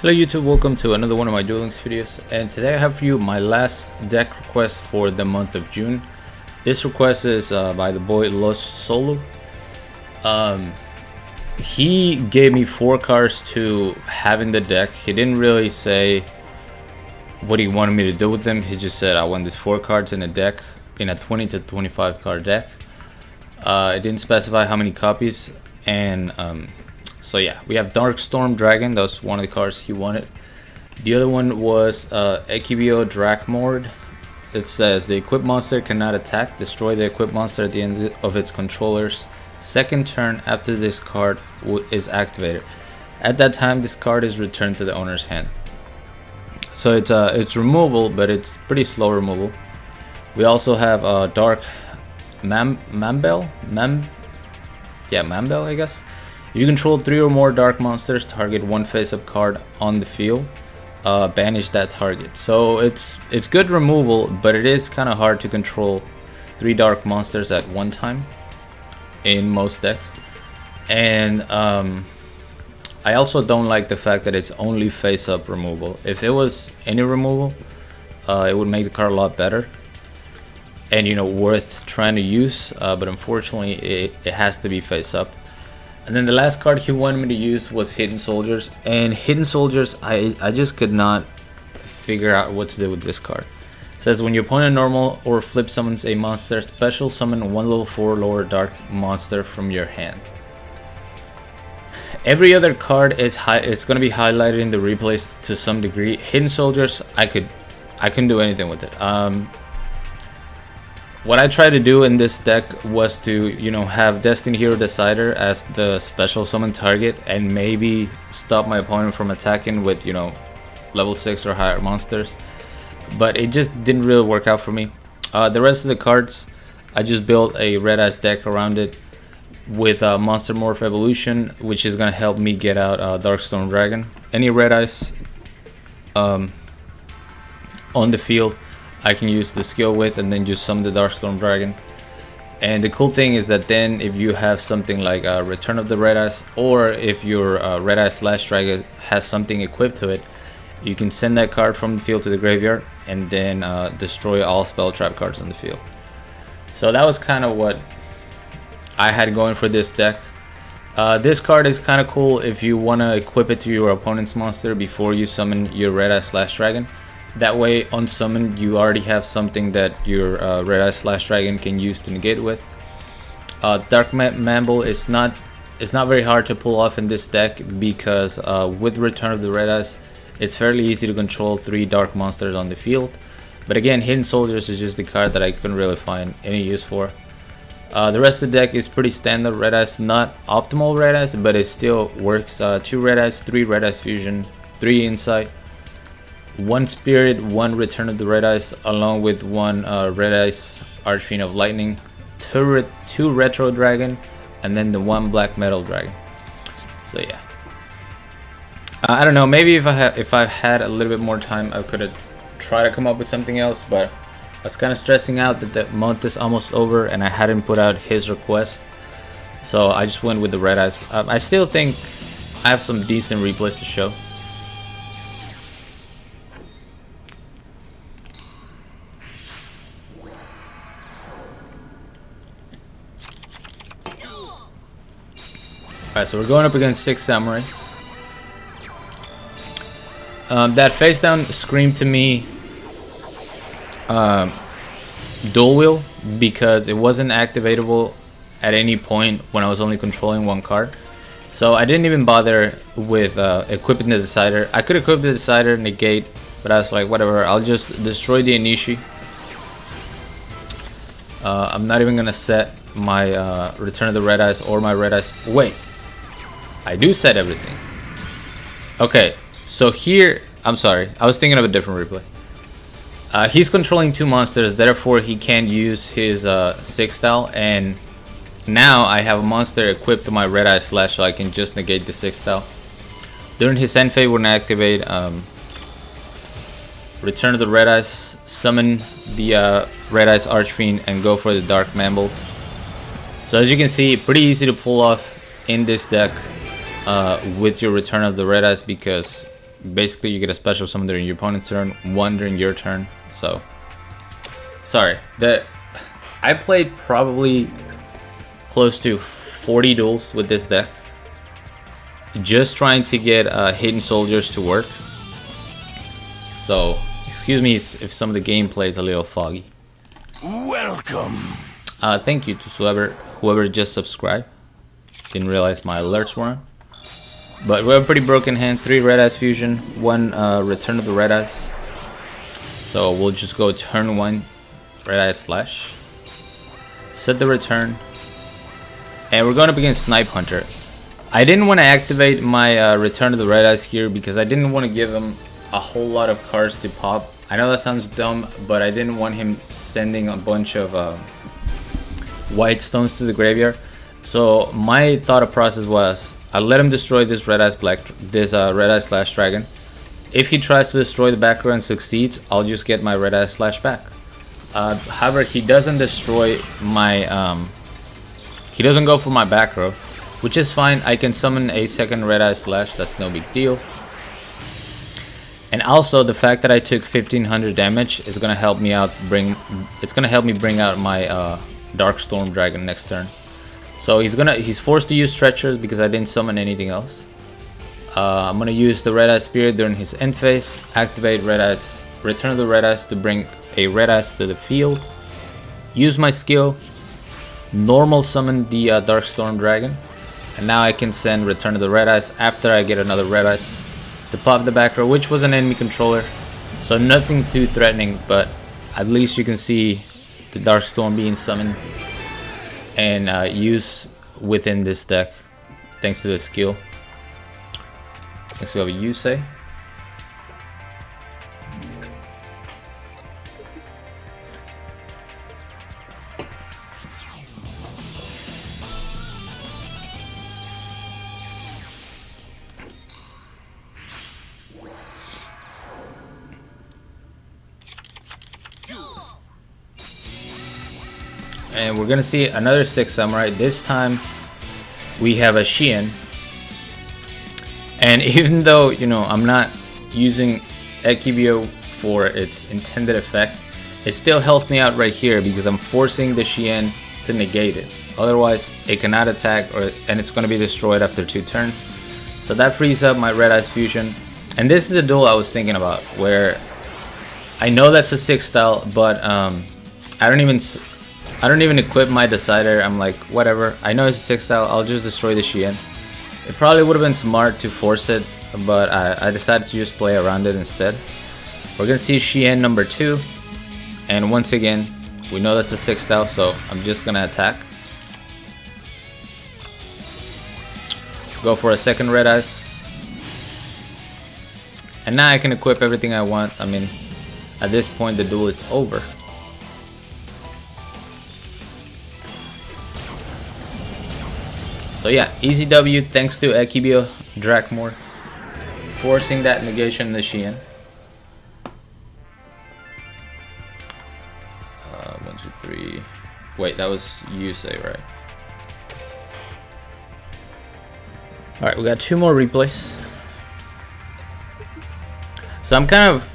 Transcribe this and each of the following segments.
Hello YouTube, welcome to another one of my Duel Links videos, and today I have for you my last deck request for the month of June. This request is by the boy Los Solo. He gave me 4 cards to have in the deck. He didn't really say what he wanted me to do with them. He just said I want these 4 cards in a deck, in a 20 to 25 card deck. It didn't specify how many copies, and so yeah, we have Darkstorm Dragon. That was one of the cards he wanted. The other one was Ekibio Drakmord. It says the equipped monster cannot attack. Destroy the equipped monster at the end of its controller's second turn after this card is activated. At that time, this card is returned to the owner's hand. So it's removable, but it's pretty slow removal. We also have Dark Mambel, I guess. If you control 3 or more dark monsters, target one face-up card on the field. Banish that target. So it's good removal, but it is kind of hard to control 3 dark monsters at one time in most decks. And I also don't like the fact that it's only face-up removal. If it was any removal, it would make the card a lot better and, you know, worth trying to use. But unfortunately, it has to be face-up. And then the last card he wanted me to use was Hidden Soldiers, and Hidden Soldiers, I just could not figure out what to do with this card. It says when your opponent normal or flip summons a monster, special summon 1 level 4 lower dark monster from your hand. Every other card is going to be highlighted in the replays to some degree. Hidden Soldiers, I couldn't do anything with it. What I tried to do in this deck was to, you know, have Destiny Hero Decider as the special summon target and maybe stop my opponent from attacking with, you know, level 6 or higher monsters. But it just didn't really work out for me. The rest of the cards, I just built a Red Eyes deck around it with Monster Morph Evolution, which is going to help me get out Darkstorm Dragon. Any Red Eyes on the field, I can use the skill with and then just summon the Darkstorm Dragon. And the cool thing is that then if you have something like Return of the Red Eyes, or if your Red Eyes Slash Dragon has something equipped to it, you can send that card from the field to the graveyard and then destroy all spell trap cards on the field. So that was kind of what I had going for this deck. This card is kind of cool if you want to equip it to your opponent's monster before you summon your Red Eyes Slash Dragon. That way, on summon, you already have something that your Red Eyes Slash Dragon can use to negate with. Dark Mamble is not very hard to pull off in this deck because with Return of the Red Eyes, it's fairly easy to control 3 dark monsters on the field. But again, Hidden Soldiers is just the card that I couldn't really find any use for. The rest of the deck is pretty standard Red Eyes, not optimal Red Eyes, but it still works. 2 Red Eyes, 3 Red Eyes Fusion, 3 Insight, 1 Spirit, 1 Return of the Red Eyes, along with 1 Red Eyes Archfiend of Lightning, 2 Retro Dragon, and then the 1 Black Metal Dragon. So yeah, I don't know. Maybe if I had a little bit more time, I could have tried to come up with something else. But I was kind of stressing out that the month is almost over, and I hadn't put out his request, so I just went with the Red Eyes. I still think I have some decent replays to show. Alright, so we're going up against 6 Samurais. That face down screamed to me Duel because it wasn't activatable at any point when I was only controlling 1 card. So I didn't even bother with equipping the Decider. I could equip the Decider, negate, but I was like, whatever, I'll just destroy the Inishi. I'm not even going to set my Return of the Red Eyes or my Red Eyes. Wait. I do set everything. Okay, so here, I'm sorry, I was thinking of a different replay. He's controlling 2 monsters, therefore he can't use his 6 style, and now I have a monster equipped to my Red Eye Slash, so I can just negate the 6 style. During his end phase, we're gonna activate Return of the Red Eyes, summon the Red Eyes Archfiend, and go for the Dark Mamble. So as you can see, pretty easy to pull off in this deck with your Return of the Red Eyes, because Basically, you get a special summon during your opponent's turn, one during your turn. So, sorry. I played probably close to 40 duels with this deck, just trying to get hidden soldiers to work. So, excuse me if some of the gameplay is a little foggy. Welcome. Thank you to whoever just subscribed. Didn't realize my alerts were on. But we have a pretty broken hand. 3 Red Eyes Fusion, 1 Return of the Red Eyes. So we'll just go turn 1 Red Eyes Slash. Set the return. And we're going up against Snipe Hunter. I didn't want to activate my Return of the Red Eyes here because I didn't want to give him a whole lot of cards to pop. I know that sounds dumb, but I didn't want him sending a bunch of white stones to the graveyard. So my thought process was, I'll let him destroy this Red Eyes Slash Dragon. If he tries to destroy the back row and succeeds, I'll just get my Red Eyes Slash back. However, he doesn't destroy my he doesn't go for my back row, which is fine. I can summon a second Red Eyes Slash, that's no big deal. And also the fact that I took 1500 damage is gonna help me out bring out my Darkstorm Dragon next turn. So he's forced to use Stretchers because I didn't summon anything else. I'm gonna use the Red Eyes Spirit during his end phase, activate Red Eyes, Return of the Red Eyes to bring a Red Eyes to the field. Use my skill, normal summon the Darkstorm Dragon, and now I can send Return of the Red Eyes after I get another Red Eyes to pop the back row, which was an enemy controller, so nothing too threatening, but at least you can see the Darkstorm being summoned and used within this deck thanks to the skill. Next we have a Yusei. And we're gonna see another 6 Samurai. This time we have a Shien. And even though, you know, I'm not using Ekibio for its intended effect, it still helps me out right here because I'm forcing the Shien to negate it. Otherwise, it cannot attack and it's gonna be destroyed after 2 turns. So that frees up my Red Eyes Fusion. And this is a duel I was thinking about where I know that's a 6 style, but I don't even equip my Decider. I'm like, whatever. I know it's a 6 style. I'll just destroy the Shien. It probably would have been smart to force it, but I decided to just play around it instead. We're gonna see Shien number 2, and once again, we know that's a 6 style, so I'm just gonna attack. Go for a second Red Eyes. And now I can equip everything I want. I mean, at this point, the duel is over. So yeah, easy W thanks to Ekibio Drakmor forcing that negation in the Shien. 1, 2, 3. Wait, that was Yusei, right? Alright, we got 2 more replays. So I'm kind of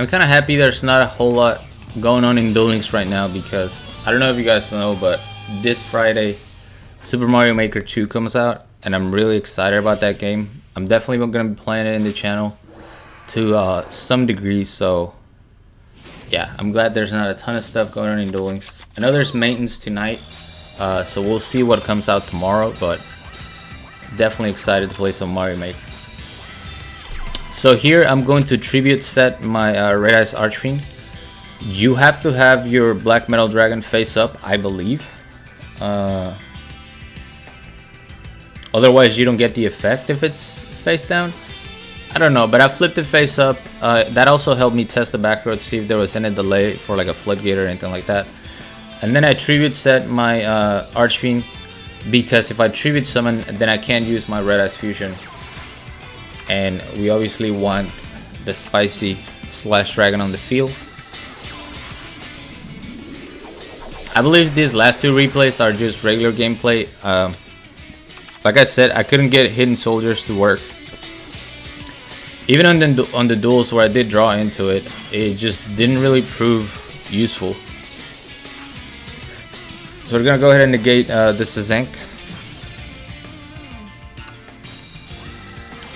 happy there's not a whole lot going on in Duel Links right now because I don't know if you guys know, but this Friday Super Mario Maker 2 comes out, and I'm really excited about that game. I'm definitely going to be playing it in the channel to some degree, so yeah, I'm glad there's not a ton of stuff going on in Duel Links. I know there's maintenance tonight, so we'll see what comes out tomorrow, but definitely excited to play some Mario Maker. So here I'm going to tribute set my Red Eyes Archfiend. You have to have your Black Metal Dragon face up, I believe. Otherwise you don't get the effect if it's face down. I don't know, but I flipped it face up. That also helped me test the back row to see if there was any delay for like a floodgate or anything like that. And then I tribute set my Archfiend because if I tribute summon, then I can't use my Red Eyes Fusion. And we obviously want the spicy Slash Dragon on the field. I believe these last 2 replays are just regular gameplay. Like I said, I couldn't get Hidden Soldiers to work. Even on the duels where I did draw into it, it just didn't really prove useful. So we're gonna go ahead and negate this Zenk.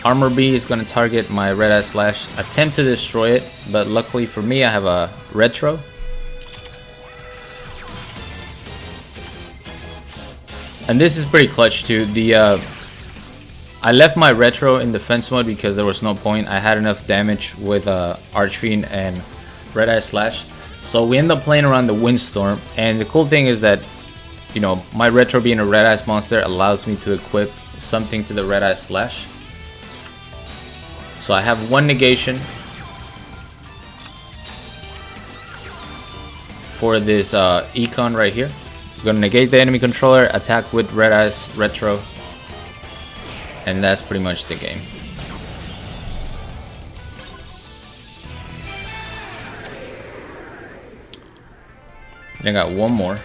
Armor B is gonna target my Red Eye Slash, attempt to destroy it, but luckily for me I have a retro. And this is pretty clutch too. I left my retro in defense mode because there was no point. I had enough damage with Archfiend and Red Eye Slash. So we end up playing around the Windstorm, and the cool thing is that, you know, my retro being a Red Eyes monster allows me to equip something to the Red Eye Slash. So I have one negation for this Econ right here. I'm gonna negate the enemy controller, attack with Red Eyes retro, and that's pretty much the game. And I got one more.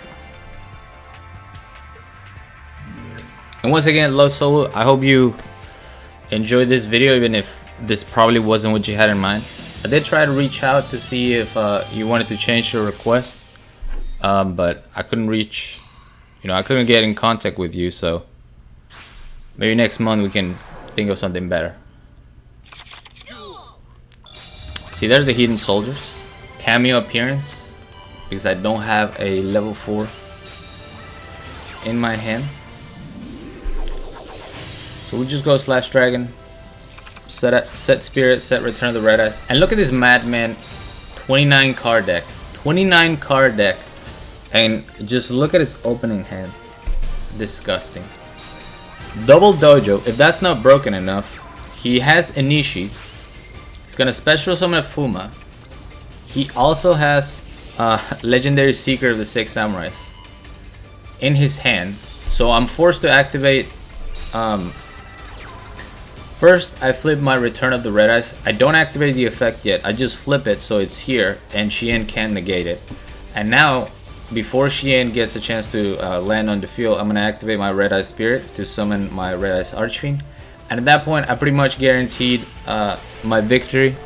And once again, love solo. I hope you enjoyed this video, even if this probably wasn't what you had in mind. I did try to reach out to see if you wanted to change your request, but I couldn't reach, you know, I couldn't get in contact with you, so maybe next month we can think of something better. See, there's the Hidden Soldiers. Cameo appearance, because I don't have a level 4 in my hand. So we just go Slash Dragon, set Spirit, set Return of the Red Eyes. And look at this Madman 29 card deck. 29 card deck. And just look at his opening hand. Disgusting. Double Dojo, if that's not broken enough, he has Inishi. He's gonna special summon a Fuma. He also has Legendary Seeker of the Six Samurais in his hand. So I'm forced to activate. First, I flip my Return of the Red Eyes. I don't activate the effect yet. I just flip it so it's here, and Shien can negate it. And now, before Shien gets a chance to land on the field, I'm gonna activate my Red Eye Spirit to summon my Red Eyes Archfiend. And at that point, I pretty much guaranteed my victory.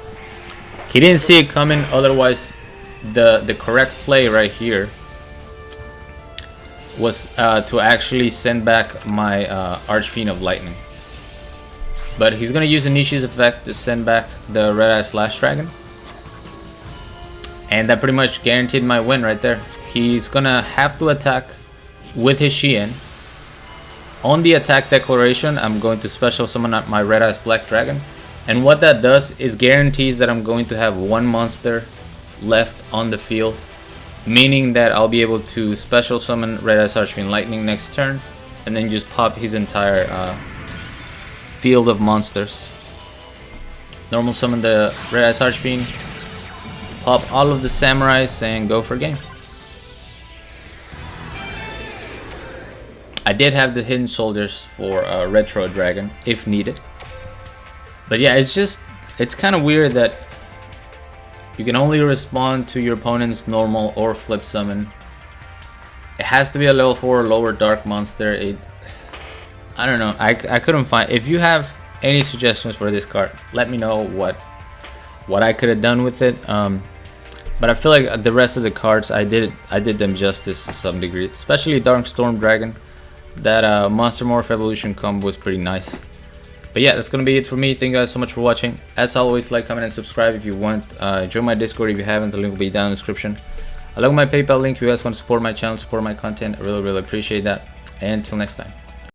He didn't see it coming. Otherwise, the correct play right here was to actually send back my Archfiend of Lightning. But he's gonna use Inishi's effect to send back the Red Eye Slash Dragon. And that pretty much guaranteed my win right there. He's gonna have to attack with his Shien. On the attack declaration, I'm going to special summon up my Red Eyes Black Dragon. And what that does is guarantees that I'm going to have one monster left on the field. Meaning that I'll be able to special summon Red Eyes Archfiend Lightning next turn. And then just pop his entire field of monsters. Normal summon the Red Eyes Archfiend, pop all of the Samurais, and go for game. I did have the Hidden Soldiers for Retro Dragon if needed. But yeah, it's kind of weird that you can only respond to your opponent's normal or flip summon. It has to be a level 4 or lower dark monster. I don't know. I couldn't find. If you have any suggestions for this card, let me know what I could have done with it. But I feel like the rest of the cards I did them justice to some degree, especially Darkstorm Dragon. That Monster Morph Evolution combo was pretty nice. But yeah, that's gonna be it for me. Thank you guys so much for watching. As always, like, comment, and subscribe if you want. Join my Discord if you haven't. The link will be down in the description. Along with my PayPal link, if you guys want to support my channel, support my content, I really appreciate that. And until next time.